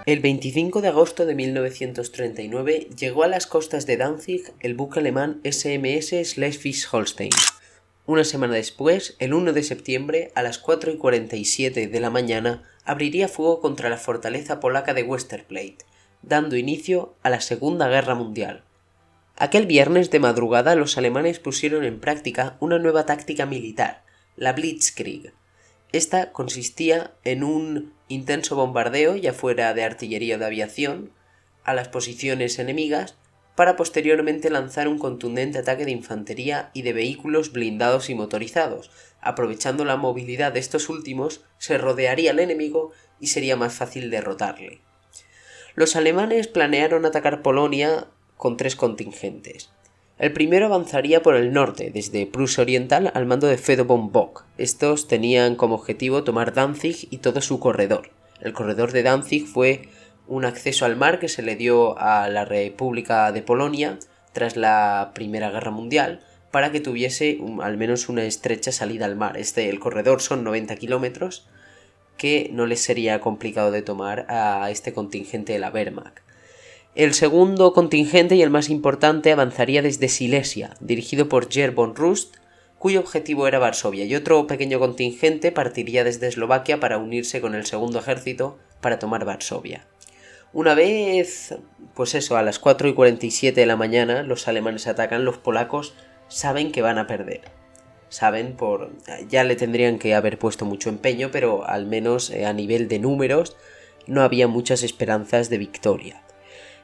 El 25 de agosto de 1939 llegó a las costas de Danzig el buque alemán SMS Schleswig-Holstein. Una semana después, el 1 de septiembre, a las 4:47 de la mañana, abriría fuego contra la fortaleza polaca de Westerplatte, dando inicio a la Segunda Guerra Mundial. Aquel viernes de madrugada los alemanes pusieron en práctica una nueva táctica militar, la Blitzkrieg. Esta consistía en un intenso bombardeo, ya fuera de artillería o de aviación, a las posiciones enemigas, para posteriormente lanzar un contundente ataque de infantería y de vehículos blindados y motorizados. Aprovechando la movilidad de estos últimos, se rodearía al enemigo y sería más fácil derrotarle. Los alemanes planearon atacar Polonia con 3 contingentes. El primero avanzaría por el norte, desde Prusia Oriental al mando de Fedor von Bock. Estos tenían como objetivo tomar Danzig y todo su corredor. El corredor de Danzig fue un acceso al mar que se le dio a la República de Polonia tras la Primera Guerra Mundial para que tuviese al menos una estrecha salida al mar. El corredor son 90 kilómetros que no les sería complicado de tomar a este contingente de la Wehrmacht. El segundo contingente y el más importante avanzaría desde Silesia, dirigido por Gerd von Rust, cuyo objetivo era Varsovia, y otro pequeño contingente partiría desde Eslovaquia para unirse con el segundo ejército para tomar Varsovia. Una vez, a las 4:47 de la mañana, los alemanes atacan, los polacos saben que van a perder. Ya le tendrían que haber puesto mucho empeño, pero al menos a nivel de números no había muchas esperanzas de victoria.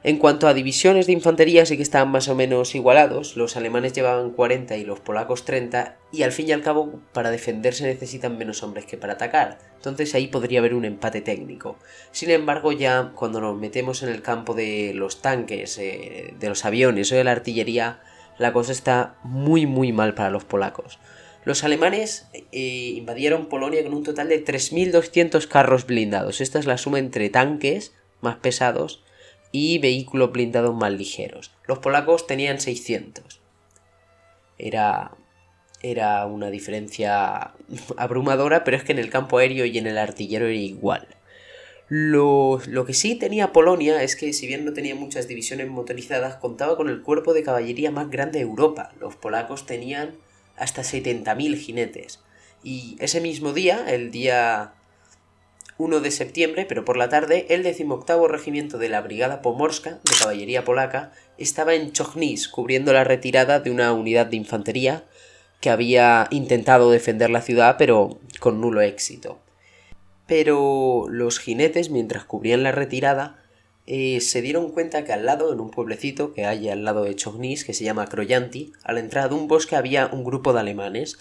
En cuanto a divisiones de infantería sí que estaban más o menos igualados, los alemanes llevaban 40 y los polacos 30, y al fin y al cabo para defenderse necesitan menos hombres que para atacar, entonces ahí podría haber un empate técnico. Sin embargo, ya cuando nos metemos en el campo de los tanques, de los aviones o de la artillería, la cosa está muy mal para los polacos. Los alemanes invadieron Polonia con un total de 3.200 carros blindados. Esta es la suma entre tanques más pesados y vehículos blindados más ligeros. Los polacos tenían 600. Era una diferencia abrumadora, pero es que en el campo aéreo y en el artillero era igual. Lo que sí tenía Polonia es que, si bien no tenía muchas divisiones motorizadas, contaba con el cuerpo de caballería más grande de Europa. Los polacos tenían hasta 70.000 jinetes. Y ese mismo día, el día 1 de septiembre, pero por la tarde, el 18º regimiento de la Brigada Pomorska, de caballería polaca, estaba en Chojnice, cubriendo la retirada de una unidad de infantería que había intentado defender la ciudad, pero con nulo éxito. Pero los jinetes, mientras cubrían la retirada, se dieron cuenta que al lado, en un pueblecito que hay al lado de Chojnice, que se llama Kroyanti, a la entrada de un bosque había un grupo de alemanes.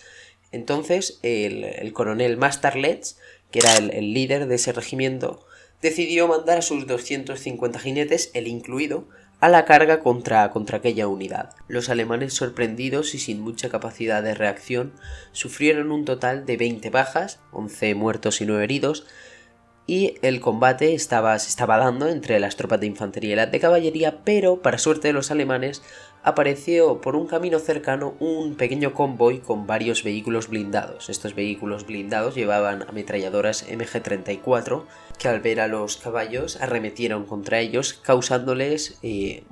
Entonces el coronel Masterletz, que era el líder de ese regimiento, decidió mandar a sus 250 jinetes, él incluido, a la carga contra aquella unidad. Los alemanes, sorprendidos y sin mucha capacidad de reacción, sufrieron un total de 20 bajas, 11 muertos y 9 heridos, y el combate se estaba dando entre las tropas de infantería y las de caballería, pero para suerte de los alemanes apareció por un camino cercano un pequeño convoy con varios vehículos blindados. Estos vehículos blindados llevaban ametralladoras MG-34 que, al ver a los caballos, arremetieron contra ellos, causándoles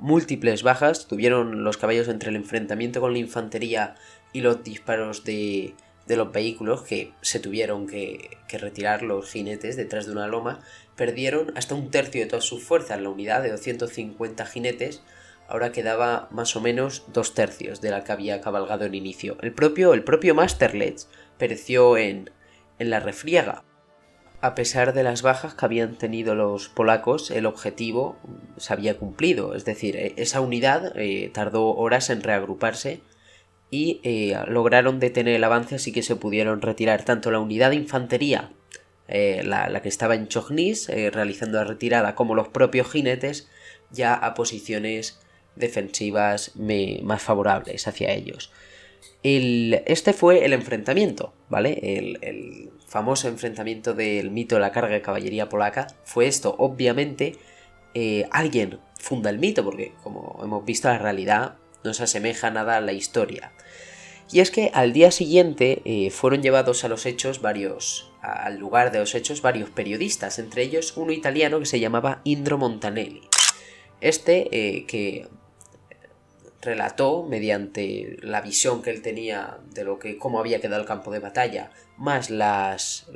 múltiples bajas. Tuvieron los caballos, entre el enfrentamiento con la infantería y los disparos de los vehículos, que se tuvieron que retirar los jinetes detrás de una loma, perdieron hasta un tercio de todas sus fuerzas. La unidad de 250 jinetes ahora quedaba más o menos 2/3 de la que había cabalgado en inicio. El propio Masterletz pereció en la refriega. A pesar de las bajas que habían tenido los polacos, el objetivo se había cumplido, es decir, esa unidad tardó horas en reagruparse y lograron detener el avance, así que se pudieron retirar tanto la unidad de infantería, la que estaba en Chojnice, realizando la retirada, como los propios jinetes, ya a posiciones defensivas más favorables hacia ellos. Este fue el enfrentamiento, ¿vale? El famoso enfrentamiento del mito de la carga de caballería polaca fue esto. Obviamente, alguien funda el mito, porque, como hemos visto, la realidad no se asemeja nada a la historia. Y es que al día siguiente fueron llevados a los hechos varios al lugar de los hechos varios periodistas, entre ellos uno italiano que se llamaba Indro Montanelli. Que relató, mediante la visión que él tenía de cómo había quedado el campo de batalla, más las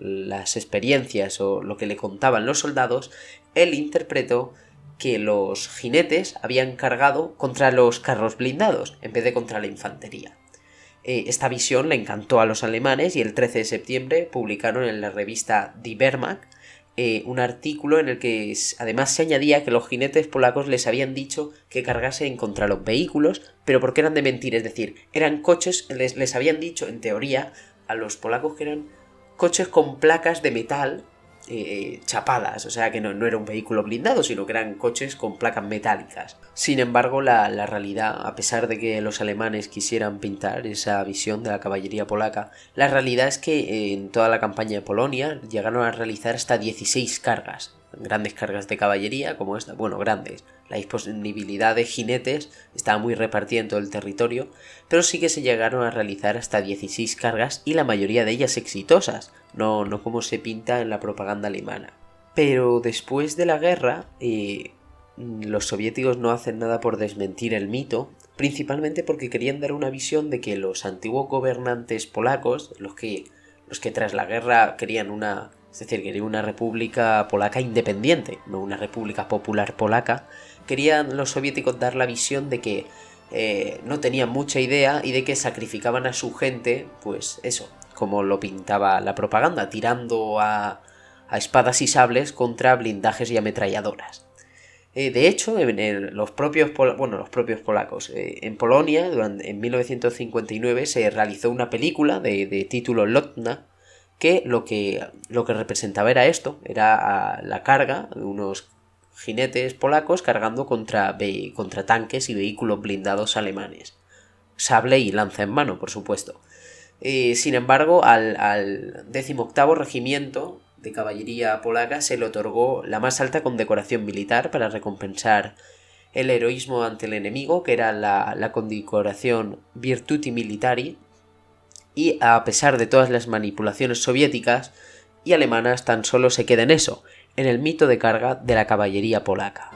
experiencias o lo que le contaban los soldados, él interpretó que los jinetes habían cargado contra los carros blindados en vez de contra la infantería. Esta visión le encantó a los alemanes y el 13 de septiembre publicaron en la revista Die Wehrmacht un artículo en el que además se añadía que los jinetes polacos les habían dicho que cargasen contra los vehículos, pero porque eran de mentir, es decir, eran coches, les habían dicho en teoría a los polacos que eran coches con placas de metal chapadas, o sea que no era un vehículo blindado, sino que eran coches con placas metálicas. Sin embargo, la realidad, a pesar de que los alemanes quisieran pintar esa visión de la caballería polaca, la realidad es que en toda la campaña de Polonia llegaron a realizar hasta 16 cargas, grandes cargas de caballería como esta, bueno, grandes. La disponibilidad de jinetes estaba muy repartida en todo el territorio, pero sí que se llegaron a realizar hasta 16 cargas y la mayoría de ellas exitosas, no como se pinta en la propaganda alemana. Pero después de la guerra, los soviéticos no hacen nada por desmentir el mito, principalmente porque querían dar una visión de que los antiguos gobernantes polacos, los que tras la guerra querían una república polaca independiente, no una república popular polaca, querían los soviéticos dar la visión de que no tenían mucha idea y de que sacrificaban a su gente, pues eso, como lo pintaba la propaganda, tirando a espadas y sables contra blindajes y ametralladoras. De hecho, los propios polacos, en Polonia, en 1959, se realizó una película de título Lotna, que lo que representaba era esto, era la carga de unos jinetes polacos cargando contra tanques y vehículos blindados alemanes. Sable y lanza en mano, por supuesto. Sin embargo, al 18º Regimiento de Caballería Polaca se le otorgó la más alta condecoración militar para recompensar el heroísmo ante el enemigo, que era la condecoración Virtuti Militari, y a pesar de todas las manipulaciones soviéticas y alemanas, tan solo se queda en eso, en el mito de carga de la caballería polaca.